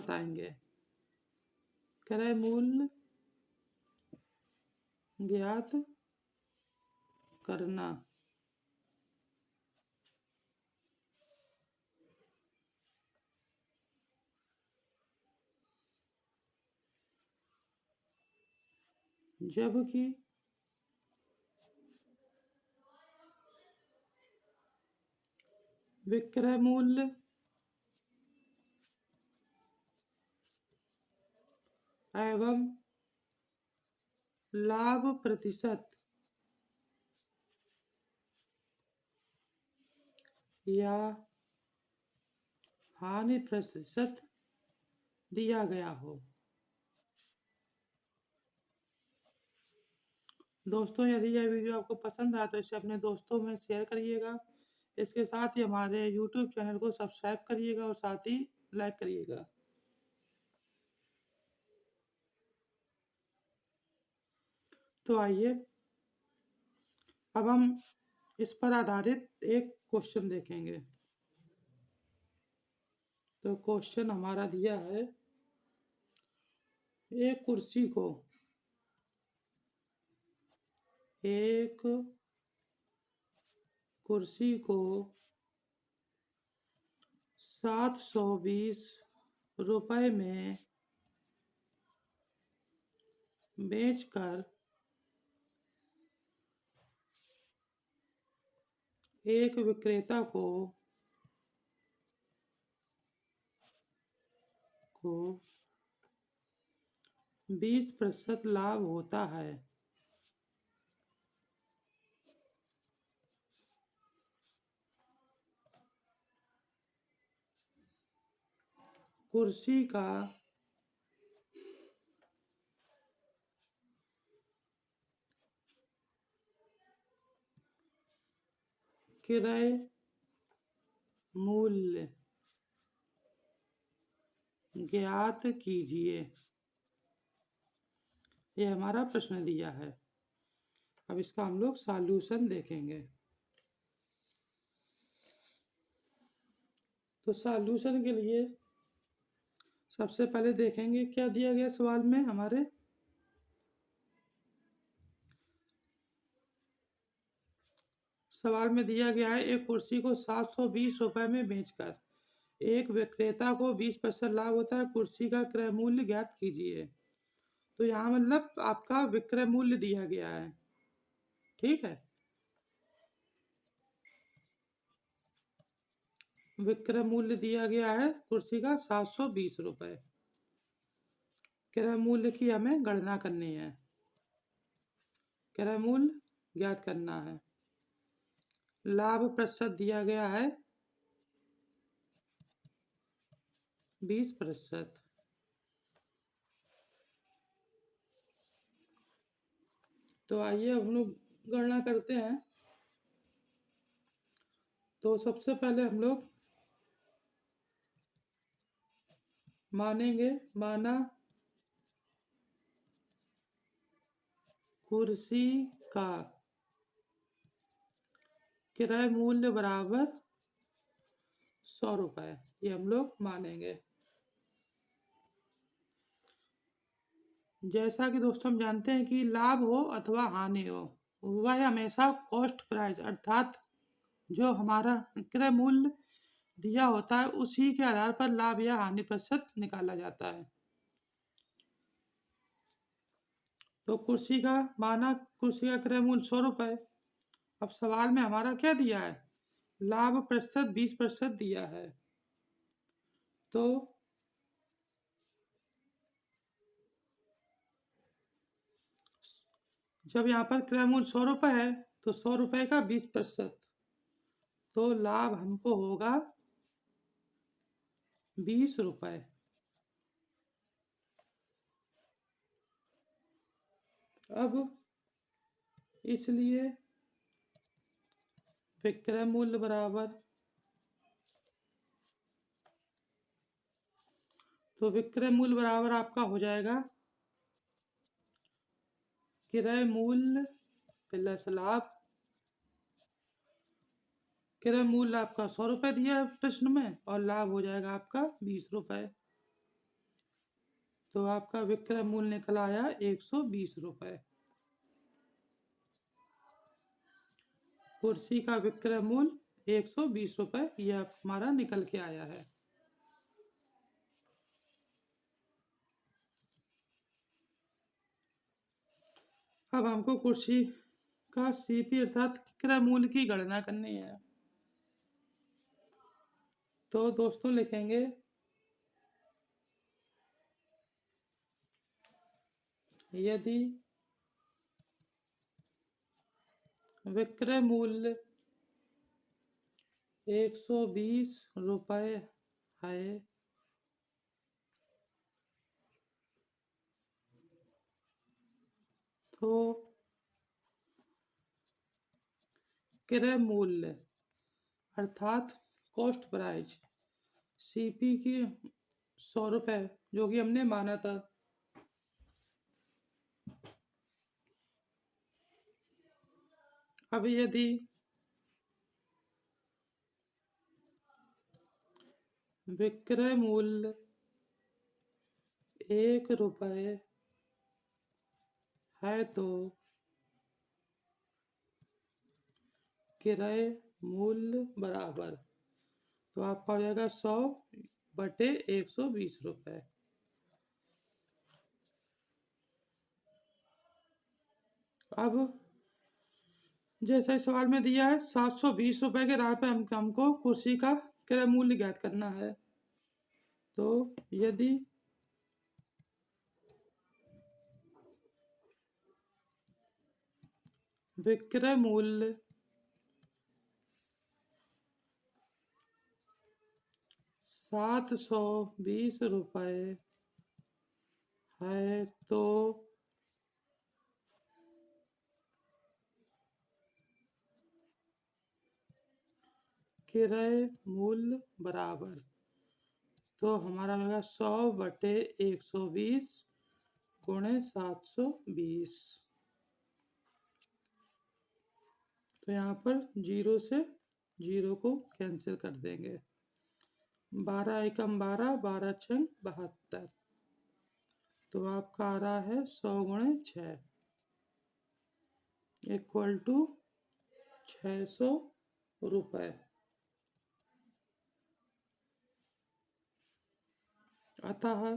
बताएंगे। क्रय मूल्य ज्ञात करना। जबकि विक्रय मूल्य एवं लाभ प्रतिशत या हानि प्रतिशत दिया गया हो। दोस्तों, यदि यह वीडियो आपको पसंद आया तो इसे अपने दोस्तों में शेयर करिएगा। इसके साथ ही हमारे YouTube चैनल को सब्सक्राइब करिएगा और साथ ही लाइक करिएगा। तो आइए अब हम इस पर आधारित एक क्वेश्चन देखेंगे। तो क्वेश्चन हमारा दिया है, एक कुर्सी को 720 रुपए में बेचकर एक विक्रेता को 20% लाभ होता है। कुर्सी का क्रय मूल्य ज्ञात कीजिए। ये हमारा प्रश्न दिया है। अब इसका हम लोग सॉल्यूशन देखेंगे। तो सॉल्यूशन के लिए सबसे पहले देखेंगे क्या दिया गया सवाल में। हमारे सवाल में दिया गया है, एक कुर्सी को 720 रुपए में बेचकर एक विक्रेता को 20% लाभ होता है। कुर्सी का क्रय मूल्य ज्ञात कीजिए। तो यहाँ मतलब आपका विक्रय मूल्य दिया गया है, ठीक है। विक्रय मूल्य दिया गया है कुर्सी का 720 रुपए। क्रय मूल्य की हमें गणना करनी है, क्रय मूल्य ज्ञात करना है। लाभ प्रतिशत दिया गया है 20%। तो आइए हम लोग गणना करते हैं। तो सबसे पहले हम लोग माना कुर्सी का क्रय मूल्य बराबर 100 रुपए, ये हम लोग मानेंगे। जैसा कि दोस्तों हम जानते हैं कि लाभ हो अथवा हानि हो, वह हमेशा कॉस्ट प्राइस अर्थात जो हमारा क्रय मूल्य दिया होता है उसी के आधार पर लाभ या हानि प्रतिशत निकाला जाता है। तो कुर्सी का क्रय मूल्य 100 रुपए। अब सवाल में हमारा क्या दिया है, लाभ प्रतिशत 20% दिया है। तो जब यहाँ पर क्रय मूल्य 100 रुपए है तो 100 रुपए का 20%, तो लाभ हमको होगा 20 रुपए। अब इसलिए विक्रय मूल्य बराबर, तो विक्रय मूल्य बराबर आपका हो जाएगा क्रय मूल्य प्लस लाभ। क्रय मूल्य आपका 100 रुपए दिया है प्रश्न में और लाभ हो जाएगा आपका 20 रुपए। तो आपका विक्रय मूल्य निकल आया 120 रुपए। कुर्सी का विक्रय मूल्य 120 रुपए यह हमारा निकल के आया है। अब हमको कुर्सी का सीपी अर्थात विक्रय मूल्य की गणना करनी है। तो दोस्तों लिखेंगे यदि विक्रय मूल्य 120 रुपए है तो क्रय मूल्य अर्थात कॉस्ट प्राइस सीपी की 100 रुपए जो कि हमने माना था। अब यदि विक्रय मूल्य 1 रुपए है तो क्रय मूल्य बराबर, तो आपका हो जाएगा 100/120 रुपए। अब जैसे सवाल में दिया है 720 रुपए के आधार पर हमको कुर्सी का क्रय मूल्य ज्ञात करना है। तो यदि विक्रय मूल्य 720 रुपए है तो क्रय मूल्य बराबर, तो हमारा होगा 100/120 गुणे 720। तो यहाँ पर 0 से 0 को कैंसिल कर देंगे। 12 एकम 12, 12 छंग 72। तो आपका आ रहा है 100 गुणे 6 इक्वल टू 600 रुपए। अतः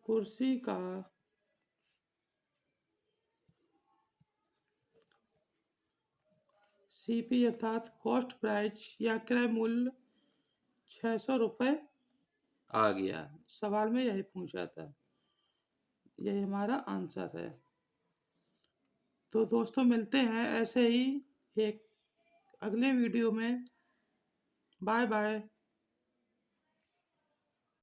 कुर्सी का सीपी अर्थात कॉस्ट प्राइस या क्रय मूल्य 600 रुपए आ गया। सवाल में यही पूछा था, यही हमारा आंसर है। तो दोस्तों मिलते हैं ऐसे ही एक अगले वीडियो में। Bye bye.